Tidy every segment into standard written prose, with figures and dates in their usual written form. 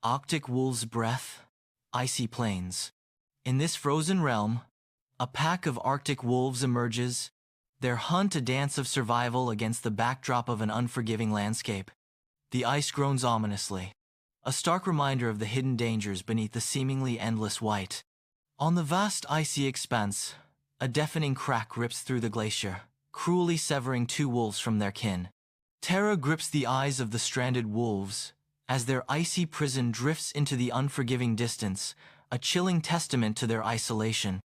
Arctic wolf's breath, icy plains. In this frozen realm, a pack of Arctic wolves emerges, their hunt a dance of survival against the backdrop of an unforgiving landscape. The ice groans ominously, a stark reminder of the hidden dangers beneath the seemingly endless white. On the vast icy expanse, a deafening crack rips through the glacier, cruelly severing two wolves from their kin. Terror grips the eyes of the stranded wolves as their icy prison drifts into the unforgiving distance, a chilling testament to their isolation.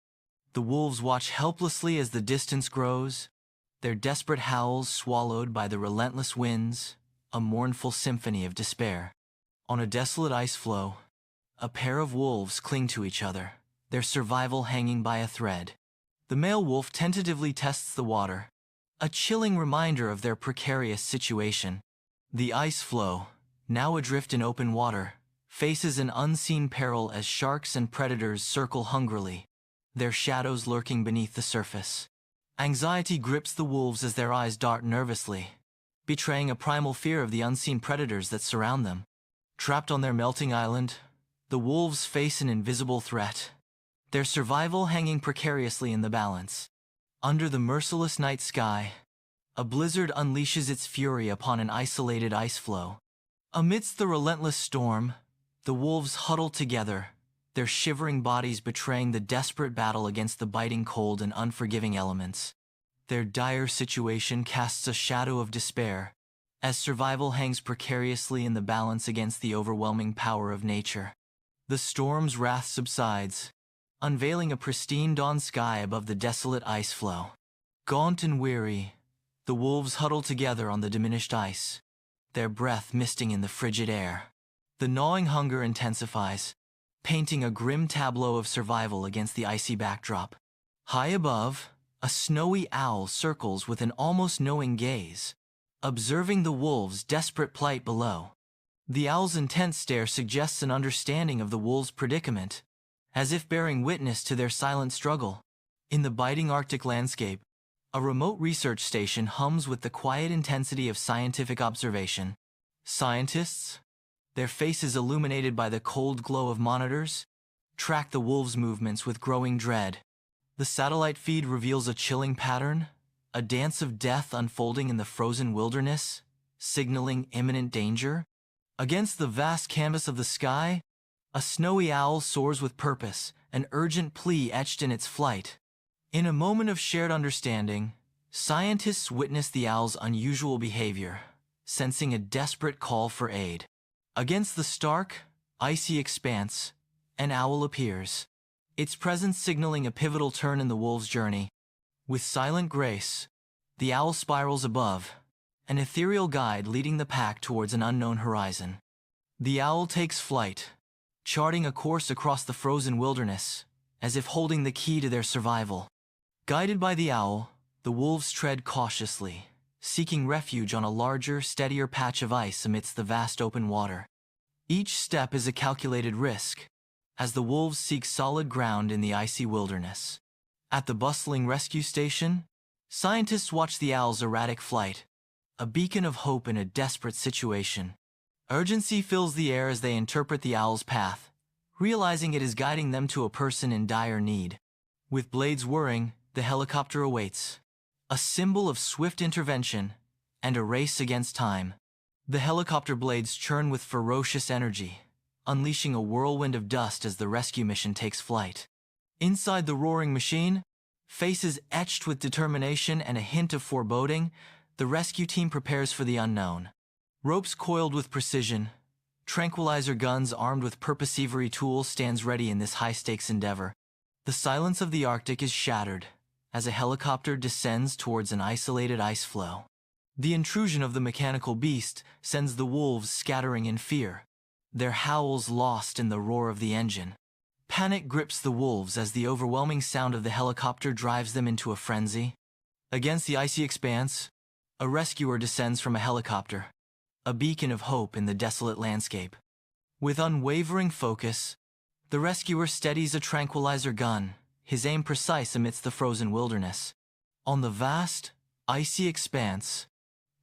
The wolves watch helplessly as the distance grows, their desperate howls swallowed by the relentless winds, a mournful symphony of despair. On a desolate ice floe, a pair of wolves cling to each other, their survival hanging by a thread. The male wolf tentatively tests the water, a chilling reminder of their precarious situation. The ice floe, now adrift in open water, faces an unseen peril as sharks and predators circle hungrily, their shadows lurking beneath the surface. Anxiety grips the wolves as their eyes dart nervously, betraying a primal fear of the unseen predators that surround them. Trapped on their melting island, the wolves face an invisible threat, their survival hanging precariously in the balance. Under the merciless night sky, a blizzard unleashes its fury upon an isolated ice floe. Amidst the relentless storm, the wolves huddle together, their shivering bodies betraying the desperate battle against the biting cold and unforgiving elements. Their dire situation casts a shadow of despair, as survival hangs precariously in the balance against the overwhelming power of nature. The storm's wrath subsides, unveiling a pristine dawn sky above the desolate ice floe. Gaunt and weary, the wolves huddle together on the diminished ice, their breath misting in the frigid air. The gnawing hunger intensifies, painting a grim tableau of survival against the icy backdrop. High above, a snowy owl circles with an almost knowing gaze, observing the wolves' desperate plight below. The owl's intense stare suggests an understanding of the wolves' predicament, as if bearing witness to their silent struggle. In the biting Arctic landscape, a remote research station hums with the quiet intensity of scientific observation. Scientists, their faces illuminated by the cold glow of monitors, track the wolves' movements with growing dread. The satellite feed reveals a chilling pattern, a dance of death unfolding in the frozen wilderness, signaling imminent danger. Against the vast canvas of the sky, a snowy owl soars with purpose, an urgent plea etched in its flight. In a moment of shared understanding, scientists witness the owl's unusual behavior, sensing a desperate call for aid. Against the stark, icy expanse, an owl appears, its presence signaling a pivotal turn in the wolf's journey. With silent grace, the owl spirals above, an ethereal guide leading the pack towards an unknown horizon. The owl takes flight, charting a course across the frozen wilderness, as if holding the key to their survival. Guided by the owl, the wolves tread cautiously, seeking refuge on a larger, steadier patch of ice amidst the vast open water. Each step is a calculated risk, as the wolves seek solid ground in the icy wilderness. At the bustling rescue station, scientists watch the owl's erratic flight, a beacon of hope in a desperate situation. Urgency fills the air as they interpret the owl's path, realizing it is guiding them to a person in dire need. With blades whirring, the helicopter awaits, a symbol of swift intervention and a race against time. The helicopter blades churn with ferocious energy, unleashing a whirlwind of dust as the rescue mission takes flight. Inside the roaring machine, faces etched with determination and a hint of foreboding, the rescue team prepares for the unknown. Ropes coiled with precision, tranquilizer guns armed with purposeful tools stands ready in this high-stakes endeavor. The silence of the Arctic is shattered as a helicopter descends towards an isolated ice floe. The intrusion of the mechanical beast sends the wolves scattering in fear, their howls lost in the roar of the engine. Panic grips the wolves as the overwhelming sound of the helicopter drives them into a frenzy. Against the icy expanse, a rescuer descends from a helicopter, a beacon of hope in the desolate landscape. With unwavering focus, the rescuer steadies a tranquilizer gun, his aim precise amidst the frozen wilderness. On the vast, icy expanse,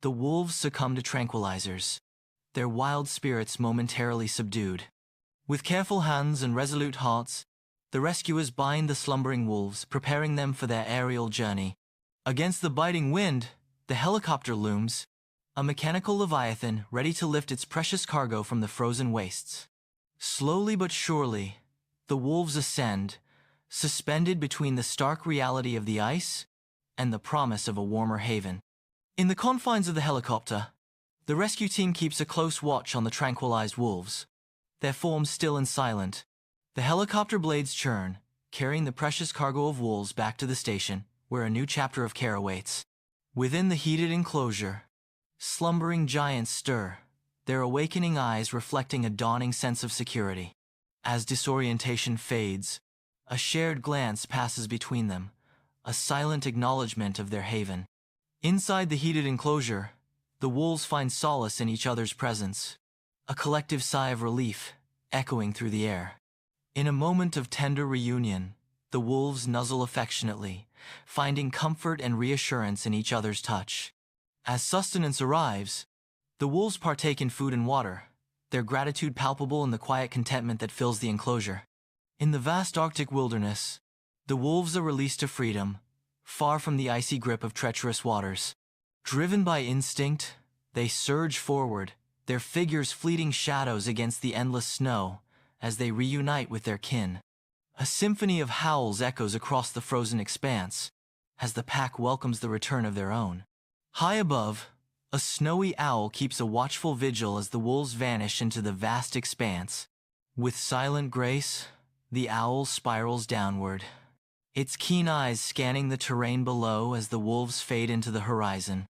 the wolves succumb to tranquilizers, their wild spirits momentarily subdued. With careful hands and resolute hearts, the rescuers bind the slumbering wolves, preparing them for their aerial journey. Against the biting wind, the helicopter looms, a mechanical leviathan ready to lift its precious cargo from the frozen wastes. Slowly but surely, the wolves ascend, suspended between the stark reality of the ice and the promise of a warmer haven. In the confines of the helicopter, the rescue team keeps a close watch on the tranquilized wolves, their forms still and silent. The helicopter blades churn, carrying the precious cargo of wolves back to the station, where a new chapter of care awaits. Within the heated enclosure, slumbering giants stir, their awakening eyes reflecting a dawning sense of security. As disorientation fades, a shared glance passes between them, a silent acknowledgement of their haven. Inside the heated enclosure, the wolves find solace in each other's presence, a collective sigh of relief echoing through the air. In a moment of tender reunion, the wolves nuzzle affectionately, finding comfort and reassurance in each other's touch. As sustenance arrives, the wolves partake in food and water, their gratitude palpable in the quiet contentment that fills the enclosure. In the vast Arctic wilderness, the wolves are released to freedom, far from the icy grip of treacherous waters. Driven by instinct, they surge forward, their figures fleeting shadows against the endless snow as they reunite with their kin. A symphony of howls echoes across the frozen expanse as the pack welcomes the return of their own. High above, a snowy owl keeps a watchful vigil as the wolves vanish into the vast expanse. With silent grace, the owl spirals downward, its keen eyes scanning the terrain below as the wolves fade into the horizon.